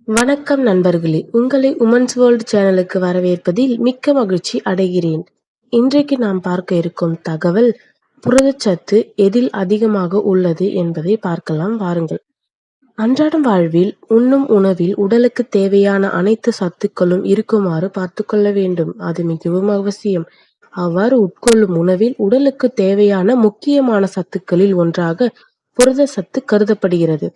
வணக்கம் நண்பர்களே! உங்களை உமன்ஸ் வேர்ல்ட் சேனலுக்கு வரவேற்பதில் மிக்க மகிழ்ச்சி அடைகிறேன். இன்றைக்கு நாம் பார்க்க இருக்கும் தகவல், புரதச்சத்து எதில் அதிகமாக உள்ளது என்பதை பார்க்கலாம் வாருங்கள். அன்றாடம் வாழ்வில் உண்ணும் உணவில் உடலுக்கு தேவையான அனைத்து சத்துக்களும் இருக்குமாறு பார்த்துக்கொள்ள வேண்டும். அது மிகவும் அவசியம். அவ்வாறு உட்கொள்ளும் உணவில் உடலுக்கு தேவையான முக்கியமான சத்துக்களில் ஒன்றாக புரதச்சத்து கருதப்படுகிறது.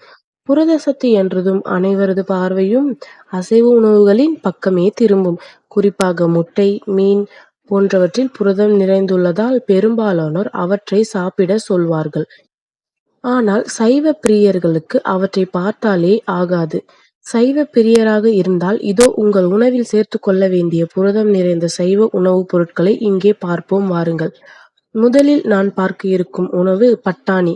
புரதச்சத்து என்றதும் அனைவரது பார்வையும் அசைவ உணவுகளின் பக்கமே திரும்பும். குறிப்பாக முட்டை, மீன் போன்றவற்றில் புரதம் நிறைந்துள்ளதால் பெரும்பாலானோர் அவற்றை சாப்பிட சொல்வார்கள். ஆனால் சைவ பிரியர்களுக்கு அவற்றை பார்த்தாலே ஆகாது. சைவ பிரியராக இருந்தால் இதோ உங்கள் உணவில் சேர்த்து கொள்ள வேண்டிய புரதம் நிறைந்த சைவ உணவுப் பொருட்களை இங்கே பார்ப்போம் வாருங்கள். முதலில் நான் பார்க்க இருக்கும் உணவு பட்டாணி.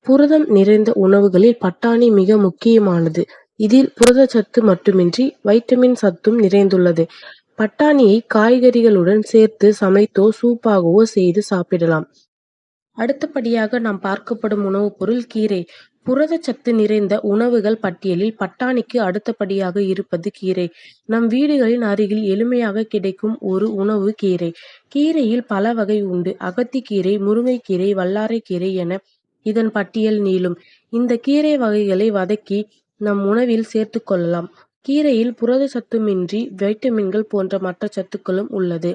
புரதம் நிறைந்த உணவுகளில் பட்டாணி மிக முக்கியமானது. இதில் புரதச்சத்து மட்டுமின்றி வைட்டமின் சத்தும் நிறைந்துள்ளது. பட்டாணியை காய்கறிகளுடன் சேர்த்து சமைத்தோ சூப்பாகவோ செய்து சாப்பிடலாம். அடுத்தபடியாக நாம் பார்க்கப்படும் உணவுப் பொருள் கீரை. புரதச்சத்து நிறைந்த உணவுகள் பட்டியலில் பட்டாணிக்கு அடுத்தபடியாக இருப்பது கீரை. நம் வீடுகளின் அருகில் எளிமையாக கிடைக்கும் ஒரு உணவு கீரை. கீரையில் பல வகை உண்டு. அகத்திக்கீரை, முருங்கைக்கீரை, வல்லாரைக்கீரை என இதன் பட்டியல் நீளும். இந்த கீரை வகைகளை வதக்கி நம் உணவில் சேர்த்துக் கொள்ளலாம். கீரையில் புரதச்சத்துமின்றி வைட்டமின்கள் போன்ற மற்ற சத்துக்களும் உள்ளது.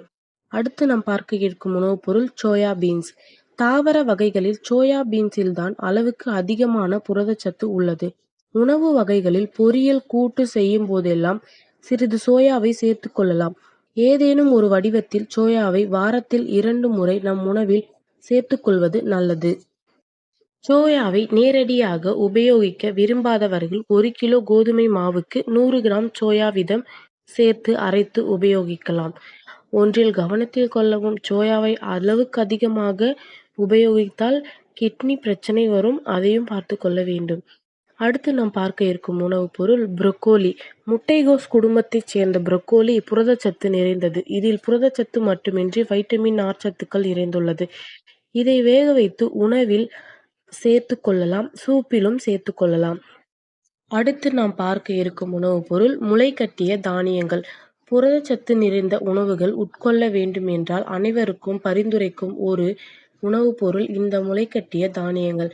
அடுத்து நாம் பார்க்க இருக்கும் உணவுப் பொருள் சோயா பீன்ஸ். தாவர வகைகளில் சோயா பீன்ஸில்தான் அளவுக்கு அதிகமான புரதச்சத்து உள்ளது. உணவு வகைகளில் பொரியல், கூட்டு செய்யும் போதெல்லாம் சிறிது சோயாவை சேர்த்துக் கொள்ளலாம். ஏதேனும் ஒரு வடிவத்தில் சோயாவை வாரத்தில் 2 முறை நம் உணவில் சேர்த்துக் கொள்வது நல்லது. சோயாவை நேரடியாக உபயோகிக்க விரும்பாதவர்கள் 1 கிலோ கோதுமை மாவுக்கு 100 கிராம் சோயா வீதம் சேர்த்து அரைத்து உபயோகிக்கலாம். ஒன்றில் கவனத்தில் கொள்ளவும், சோயாவை அளவுக்கு அதிகமாக உபயோகித்தால் கிட்னி பிரச்சனை வரும். அதையும் பார்த்து கொள்ள வேண்டும். அடுத்து நாம் பார்க்க இருக்கும் உணவுப் பொருள் புரோக்கோலி. முட்டைகோஸ் குடும்பத்தைச் சேர்ந்த புரோக்கோலி புரதச்சத்து நிறைந்தது. இதில் புரதச்சத்து மட்டுமின்றி வைட்டமின் நார்ச்சத்துக்கள் நிறைந்துள்ளது. இதை வேக வைத்து உணவில் சேர்த்துக் கொள்ளலாம். சூப்பிலும் சேர்த்துக் கொள்ளலாம். அடுத்து நாம் பார்க்க இருக்கும் உணவுப் பொருள் முளைக்கட்டிய தானியங்கள். புரதச்சத்து நிறைந்த உணவுகள் உட்கொள்ள வேண்டும் என்றால் அனைவருக்கும் பரிந்துரைக்கும் ஒரு உணவுப் பொருள் இந்த முளைக்கட்டிய தானியங்கள்.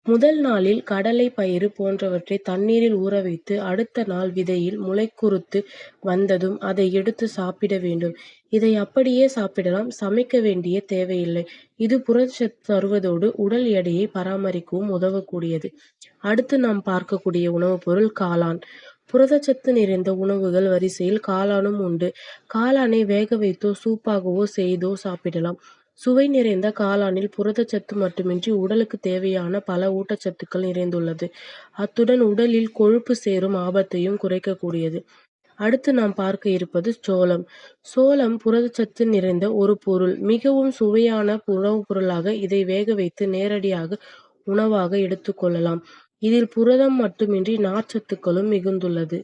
முதல் நாளில் கடலை, பயிறு போன்றவற்றை தண்ணீரில் ஊற வைத்து அடுத்த நாள் விதையில் முளைக்குறுத்து வந்ததும் அதை எடுத்து சாப்பிட வேண்டும். இதை அப்படியே சாப்பிடலாம். சமைக்க வேண்டிய தேவையில்லை. இது புரதச்சத்து தருவதோடு உடல் எடையை பராமரிக்கவும் உதவக்கூடியது. அடுத்து நாம் பார்க்கக்கூடிய உணவுப் பொருள் காளான். புரதச்சத்து நிறைந்த உணவுகள் வரிசையில் காளானும் உண்டு. காளானை வேக வைத்தோ சூப்பாகவோ செய்தோ சாப்பிடலாம். சுவை நிறைந்த காளானில் புரதச்சத்து மட்டுமின்றி உடலுக்கு தேவையான பல ஊட்டச்சத்துக்கள் நிறைந்துள்ளது. அத்துடன் உடலில் கொழுப்பு சேரும் ஆபத்தையும் குறைக்கக்கூடியது. அடுத்து நாம் பார்க்க இருப்பது சோளம். சோளம் புரதச்சத்து நிறைந்த ஒரு பொருள். மிகவும் சுவையான உணவுப் பொருளாக இதை வேக வைத்து நேரடியாக உணவாக எடுத்துக்கொள்ளலாம். இதில் புரதம் மட்டுமின்றி நார்ச்சத்துக்களும் மிகுந்துள்ளது.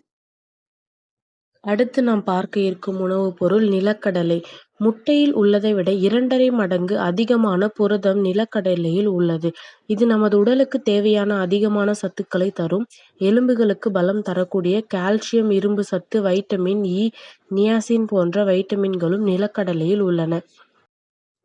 அடுத்து நாம் பார்க்க இருக்கும் உணவுப் பொருள் நிலக்கடலை. முட்டையில் உள்ளதை விட 2½ மடங்கு அதிகமான புரதம் நிலக்கடலையில் உள்ளது. இது நமது உடலுக்கு தேவையான அதிகமான சத்துக்களை தரும். எலும்புகளுக்கு பலம் தரக்கூடிய கால்சியம், இரும்பு சத்து, வைட்டமின் இ, நியாசின் போன்ற வைட்டமின்களும் நிலக்கடலையில் உள்ளன.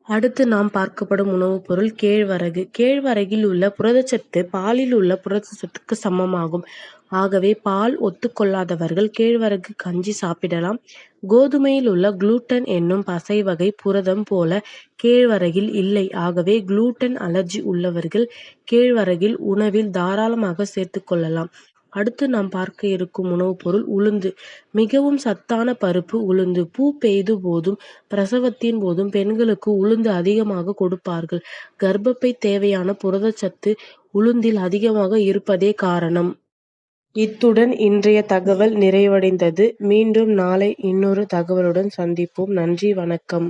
அடுத்து நாம் பார்க்கப்படும் உணவுப் பொருள் கேழ்வரகு. கேழ்வரகில் உள்ள புரதச்சத்து பாலில் உள்ள புரதச்சத்துக்கு சமமாகும். ஆகவே பால் ஒத்துக்கொள்ளாதவர்கள் கேழ்வரகு கஞ்சி சாப்பிடலாம். கோதுமையில் உள்ள குளுட்டன் என்னும் பசை வகை புரதம் போல கேழ்வரகில் இல்லை. ஆகவே குளுட்டன் அலர்ஜி உள்ளவர்கள் கேழ்வரகில் உணவில் தாராளமாக சேர்த்துக் கொள்ளலாம். அடுத்து நாம் பார்க்க இருக்கும் உணவுப் பொருள் உளுந்து. மிகவும் சத்தான பருப்பு உளுந்து. பூ பெய்து போதும் பிரசவத்தின் போதும் பெண்களுக்கு உளுந்து அதிகமாக கொடுப்பார்கள். கர்ப்பப்பை தேவையான புரதச்சத்து உளுந்தில் அதிகமாக இருப்பதே காரணம். இத்துடன் இன்றைய தகவல் நிறைவடைந்தது. மீண்டும் நாளை இன்னொரு தகவலுடன் சந்திப்போம். நன்றி, வணக்கம்.